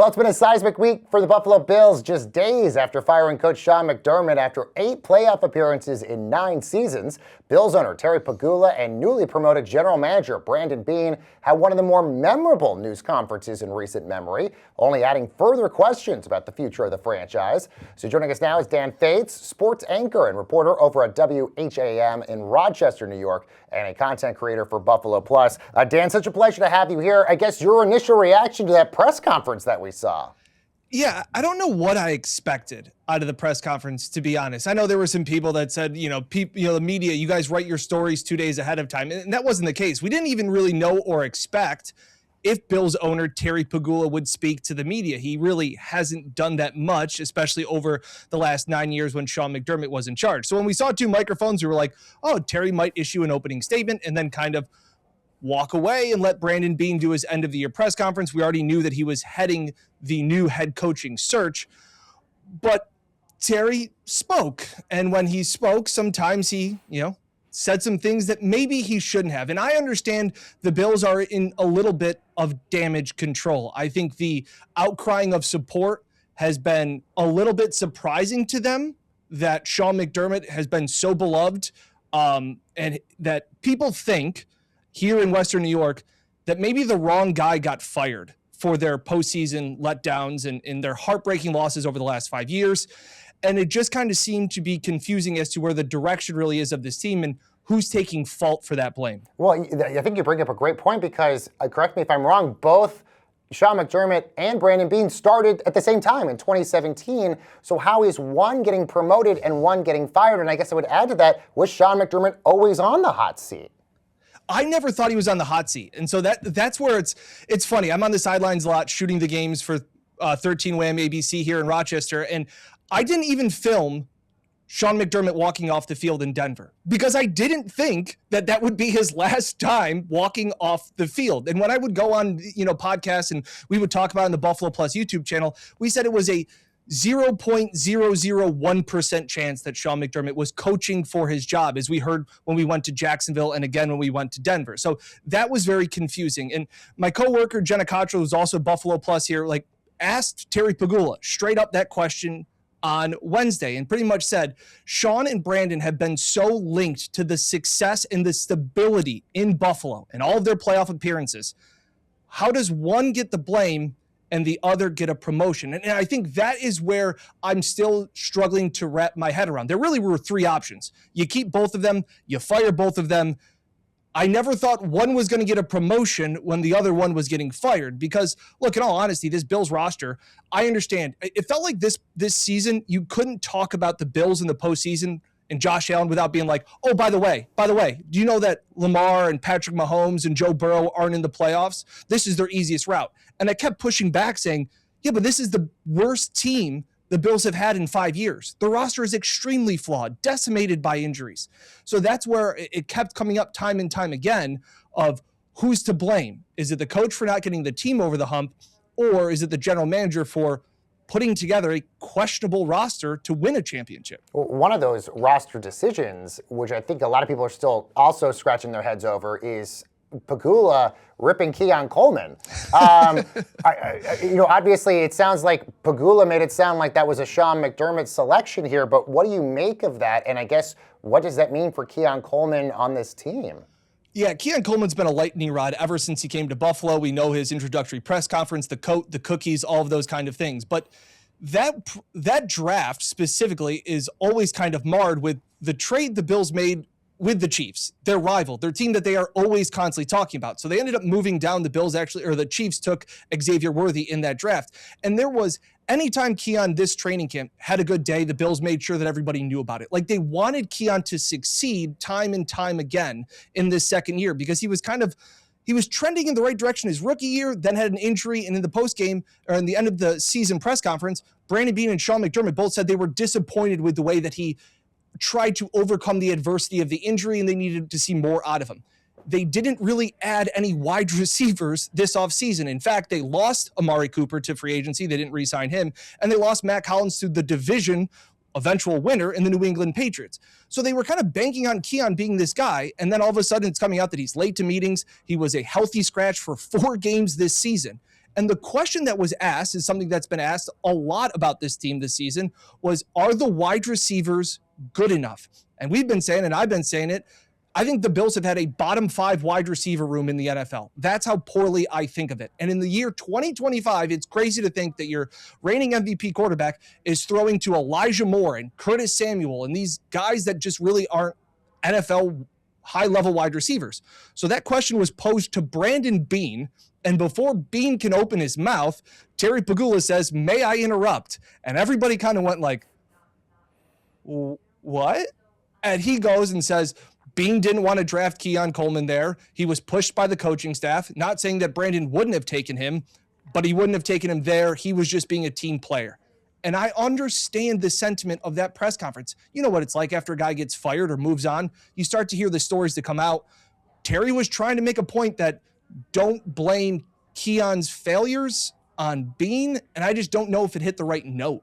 Well, it's been a seismic week for the Buffalo Bills, just days after firing coach Sean McDermott after 8 playoff appearances in 9 seasons. Bills owner Terry Pegula and newly promoted general manager Brandon Beane had one of the more memorable news conferences in recent memory, only adding further questions about the future of the franchise. So joining us now is Dan Fates, sports anchor and reporter over at WHAM in Rochester, New York, and a content creator for Buffalo Plus. Dan, such a pleasure to have you here. I guess your initial reaction to that press conference that we saw. Yeah, I don't know what I expected out of the press conference, to be honest. I know there were some people that said, the media, you guys write your stories 2 days ahead of time. And that wasn't the case. We didn't even really know or expect if Bills owner Terry Pegula would speak to the media. He really hasn't done that much, especially over the last 9 years when Sean McDermott was in charge. So when we saw 2 microphones, we were like, oh, Terry might issue an opening statement and then kind of walk away and let Brandon Beane do his end of the year press conference. We already knew that he was heading the new head coaching search, but Terry spoke. And when he spoke, sometimes he, said some things that maybe he shouldn't have. And I understand the Bills are in a little bit of damage control. I think the outcrying of support has been a little bit surprising to them, that Sean McDermott has been so beloved, and that people think here in Western New York that maybe the wrong guy got fired for their postseason letdowns and their heartbreaking losses over the last 5 years. And it just kind of seemed to be confusing as to where the direction really is of this team and who's taking fault for that blame. Well, I think you bring up a great point because, correct me if I'm wrong, both Sean McDermott and Brandon Beane started at the same time in 2017. So how is one getting promoted and one getting fired? And I guess I would add to that, was Sean McDermott always on the hot seat? I never thought he was on the hot seat. And so that's where it's funny. I'm on the sidelines a lot shooting the games for 13 WHAM ABC here in Rochester. And I didn't even film Sean McDermott walking off the field in Denver because I didn't think that would be his last time walking off the field. And when I would go on, podcasts and we would talk about it on the Buffalo Plus YouTube channel, we said it was a 0.001% chance that Sean McDermott was coaching for his job, as we heard when we went to Jacksonville and again when we went to Denver. So that was very confusing. And my coworker, Jenna Cottrell, who's also Buffalo Plus here, asked Terry Pegula straight up that question on Wednesday and pretty much said, Sean and Brandon have been so linked to the success and the stability in Buffalo and all of their playoff appearances. How does one get the blame and the other get a promotion? And I think that is where I'm still struggling to wrap my head around. There really were 3 options. You keep both of them, you fire both of them. I never thought one was going to get a promotion when the other one was getting fired because, look, in all honesty, this Bills roster, I understand. It felt like this season, you couldn't talk about the Bills in the postseason and Josh Allen without being like, oh, by the way, do you know that Lamar and Patrick Mahomes and Joe Burrow aren't in the playoffs? This is their easiest route. And I kept pushing back saying, yeah, but this is the worst team the Bills have had in 5 years. The roster is extremely flawed, decimated by injuries. So that's where it kept coming up time and time again of who's to blame. Is it the coach for not getting the team over the hump, or is it the general manager for putting together a questionable roster to win a championship? One of those roster decisions, which I think a lot of people are still also scratching their heads over, is Pegula ripping Keon Coleman. Obviously it sounds like Pegula made it sound like that was a Sean McDermott selection here, but what do you make of that? And I guess, what does that mean for Keon Coleman on this team? Yeah, Keon Coleman's been a lightning rod ever since he came to Buffalo. We know his introductory press conference, the coat, the cookies, all of those kind of things. But that draft specifically is always kind of marred with the trade the Bills made with the Chiefs, their rival, their team that they are always constantly talking about. So they ended up moving down. The Chiefs took Xavier Worthy in that draft. And there was, anytime Keon this training camp had a good day, the Bills made sure that everybody knew about it. Like, they wanted Keon to succeed time and time again in this second year because he was trending in the right direction his rookie year, then had an injury, and in the postgame, or in the end of the season press conference, Brandon Beane and Sean McDermott both said they were disappointed with the way that he tried to overcome the adversity of the injury and they needed to see more out of him. They didn't really add any wide receivers this offseason. In fact, they lost Amari Cooper to free agency. They didn't re-sign him. And they lost Matt Collins to the division eventual winner in the New England Patriots. So they were kind of banking on Keon being this guy. And then all of a sudden it's coming out that he's late to meetings. He was a healthy scratch for 4 games this season. And the question that was asked is something that's been asked a lot about this team this season was, are the wide receivers good enough? And we've been saying, and I've been saying it, I think the Bills have had a bottom 5 wide receiver room in the NFL. That's how poorly I think of it. And in the year 2025, it's crazy to think that your reigning MVP quarterback is throwing to Elijah Moore and Curtis Samuel and these guys that just really aren't NFL high-level wide receivers. So that question was posed to Brandon Beane, and before Beane can open his mouth, Terry Pegula says, "May I interrupt?" And everybody kind of went like, what? And he goes and says, Beane didn't want to draft Keon Coleman there. He was pushed by the coaching staff. Not saying that Brandon wouldn't have taken him, but he wouldn't have taken him there. He was just being a team player. And I understand the sentiment of that press conference. You know what it's like after a guy gets fired or moves on. You start to hear the stories that come out. Terry was trying to make a point that don't blame Keon's failures on Beane, and I just don't know if it hit the right note.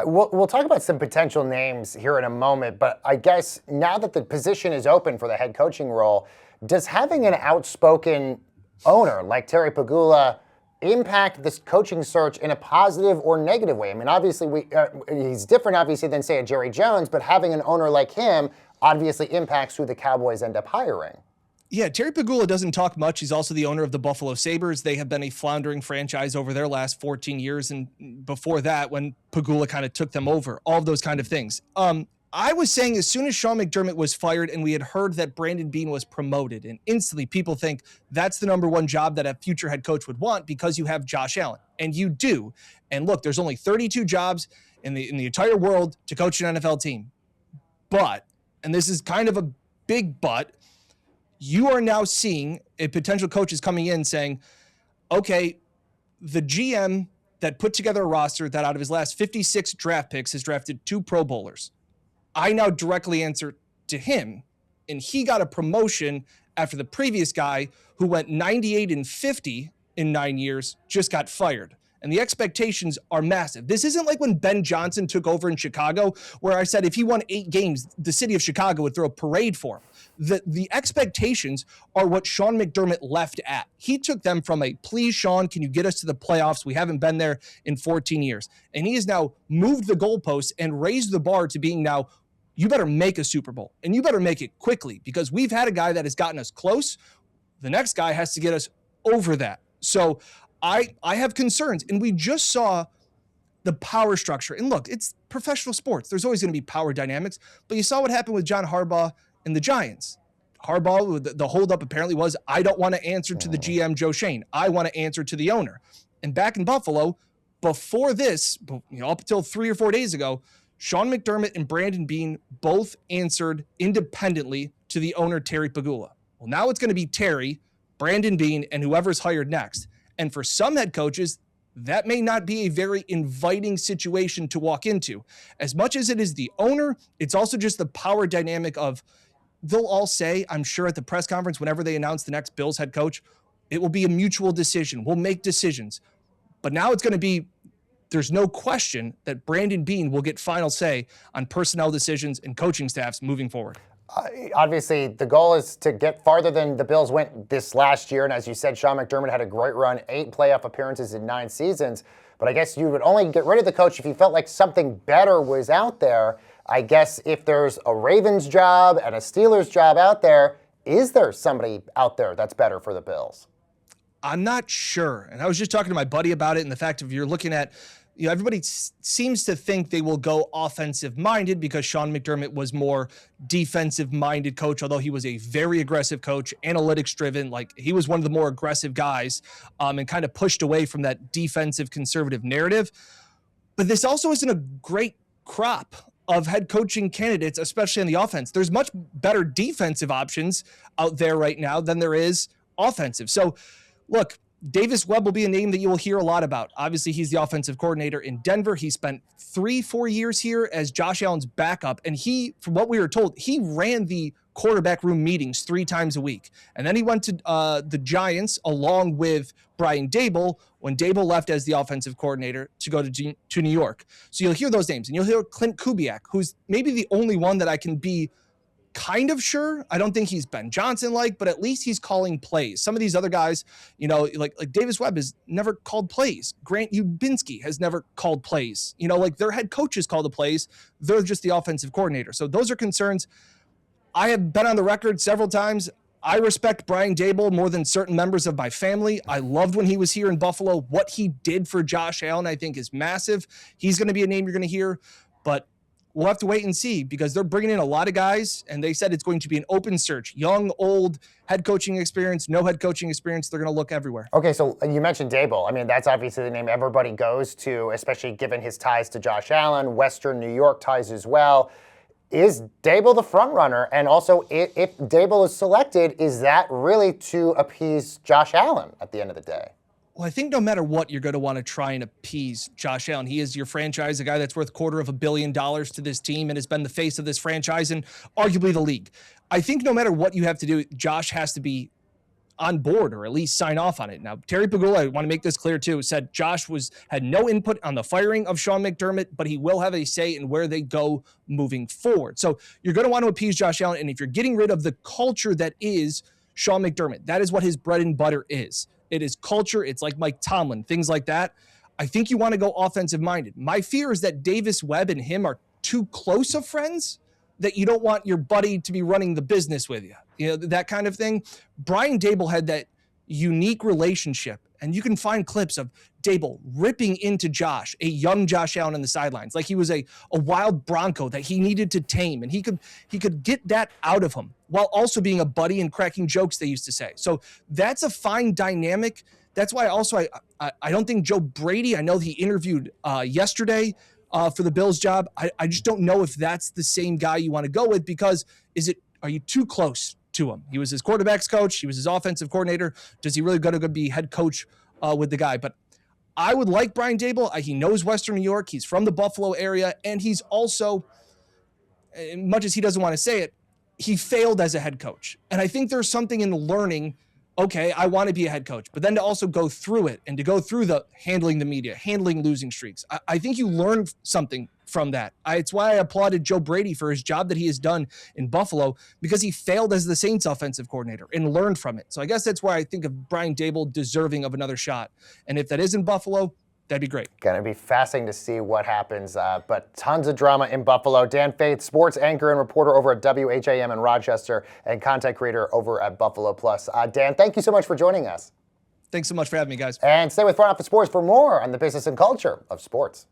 We'll talk about some potential names here in a moment, but I guess now that the position is open for the head coaching role, does having an outspoken owner like Terry Pegula impact this coaching search in a positive or negative way? I mean, obviously, he's different, obviously, than, say, a Jerry Jones, but having an owner like him obviously impacts who the Cowboys end up hiring. Yeah, Terry Pegula doesn't talk much. He's also the owner of the Buffalo Sabres. They have been a floundering franchise over their last 14 years, and before that, when Pegula kind of took them over, all of those kind of things. I was saying as soon as Sean McDermott was fired and we had heard that Brandon Beane was promoted, and instantly people think that's the number one job that a future head coach would want because you have Josh Allen, and you do. And look, there's only 32 jobs in the entire world to coach an NFL team. But, and this is kind of a big but, you are now seeing a potential coaches coming in saying, okay, the GM that put together a roster that out of his last 56 draft picks has drafted 2 Pro Bowlers. I now directly answer to him, and he got a promotion after the previous guy who went 98-50 in 9 years just got fired. And the expectations are massive. This isn't like when Ben Johnson took over in Chicago, where I said if he won 8 games, the city of Chicago would throw a parade for him. The expectations are what Sean McDermott left at. He took them from a, please, Sean, can you get us to the playoffs? We haven't been there in 14 years. And he has now moved the goalposts and raised the bar to being now, you better make a Super Bowl, and you better make it quickly, because we've had a guy that has gotten us close. The next guy has to get us over that. So I have concerns, and we just saw the power structure. And look, it's professional sports. There's always going to be power dynamics, but you saw what happened with John Harbaugh and the Giants. Harbaugh, the holdup apparently was, I don't want to answer to the GM, Joe Schoen. I want to answer to the owner. And back in Buffalo, before this, up until 3 or 4 days ago, Sean McDermott and Brandon Beane both answered independently to the owner, Terry Pegula. Well, now it's going to be Terry, Brandon Beane, and whoever's hired next. And for some head coaches, that may not be a very inviting situation to walk into. As much as it is the owner, it's also just the power dynamic of, they'll all say, I'm sure at the press conference, whenever they announce the next Bills head coach, it will be a mutual decision. We'll make decisions. But now it's going to be, there's no question that Brandon Beane will get final say on personnel decisions and coaching staffs moving forward. Obviously, the goal is to get farther than the Bills went this last year. And as you said, Sean McDermott had a great run, 8 playoff appearances in 9 seasons. But I guess you would only get rid of the coach if you felt like something better was out there. I guess if there's a Ravens job and a Steelers job out there, is there somebody out there that's better for the Bills? I'm not sure. And I was just talking to my buddy about it, and the fact of you're looking at, everybody seems to think they will go offensive-minded because Sean McDermott was more defensive-minded coach, although he was a very aggressive coach, analytics-driven. Like, he was one of the more aggressive guys, and kind of pushed away from that defensive conservative narrative. But this also isn't a great crop of head coaching candidates, especially on the offense. There's much better defensive options out there right now than there is offensive. So, look, Davis Webb will be a name that you will hear a lot about. Obviously, he's the offensive coordinator in Denver. He spent 3-4 years here as Josh Allen's backup. And he, from what we were told, he ran the quarterback room meetings 3 times a week. And then he went to the Giants along with Brian Daboll when Daboll left as the offensive coordinator to go to New York. So you'll hear those names. And you'll hear Clint Kubiak, who's maybe the only one that I can be kind of sure. I don't think he's Ben Johnson-like, but at least he's calling plays. Some of these other guys, like Davis Webb has never called plays. Grant Ubinski has never called plays. Like their head coaches call the plays. They're just the offensive coordinator. So those are concerns. I have been on the record several times. I respect Brian Daboll more than certain members of my family. I loved when he was here in Buffalo. What he did for Josh Allen, I think, is massive. He's going to be a name you're going to hear, but we'll have to wait and see because they're bringing in a lot of guys, and they said it's going to be an open search. Young, old, head coaching experience, no head coaching experience. They're going to look everywhere. Okay, so you mentioned Daboll. I mean, that's obviously the name everybody goes to, especially given his ties to Josh Allen, Western New York ties as well. Is Daboll the front runner? And also, if Daboll is selected, is that really to appease Josh Allen at the end of the day? Well, I think no matter what, you're going to want to try and appease Josh Allen. He is your franchise, a guy that's worth $250 million to this team and has been the face of this franchise and arguably the league. I think no matter what you have to do, Josh has to be on board or at least sign off on it. Now, Terry Pegula, I want to make this clear too, said Josh had no input on the firing of Sean McDermott, but he will have a say in where they go moving forward. So you're going to want to appease Josh Allen, and if you're getting rid of the culture that is Sean McDermott, that is what his bread and butter is. It is culture. It's like Mike Tomlin, things like that. I think you want to go offensive minded. My fear is that Davis Webb and him are too close of friends that you don't want your buddy to be running the business with you. That kind of thing. Brian Daboll had that unique relationship, and you can find clips of Daboll ripping into Josh, a young Josh Allen on the sidelines, like he was a wild bronco that he needed to tame, and he could get that out of him while also being a buddy and cracking jokes, they used to say. So that's a fine dynamic. That's why also I don't think Joe Brady, I know he interviewed yesterday for the Bills job. I just don't know if that's the same guy you want to go with, because are you too close to him? He was his quarterback's coach. He was his offensive coordinator. Does he really got to be head coach with the guy? But I would like Brian Daboll. He knows Western New York. He's from the Buffalo area. And he's also, much as he doesn't want to say it, he failed as a head coach. And I think there's something in learning, okay, I want to be a head coach, but then to also go through it and to go through the handling the media, handling losing streaks. I think you learn something from that. It's why I applauded Joe Brady for his job that he has done in Buffalo, because he failed as the Saints offensive coordinator and learned from it. So I guess that's why I think of Brian Daboll deserving of another shot. And if that is in Buffalo, that'd be great. Going to be fascinating to see what happens, but tons of drama in Buffalo. Dan Faith, sports anchor and reporter over at WHAM in Rochester and content creator over at Buffalo Plus. Dan, thank you so much for joining us. Thanks so much for having me, guys. And stay with Front Office Sports for more on the business and culture of sports.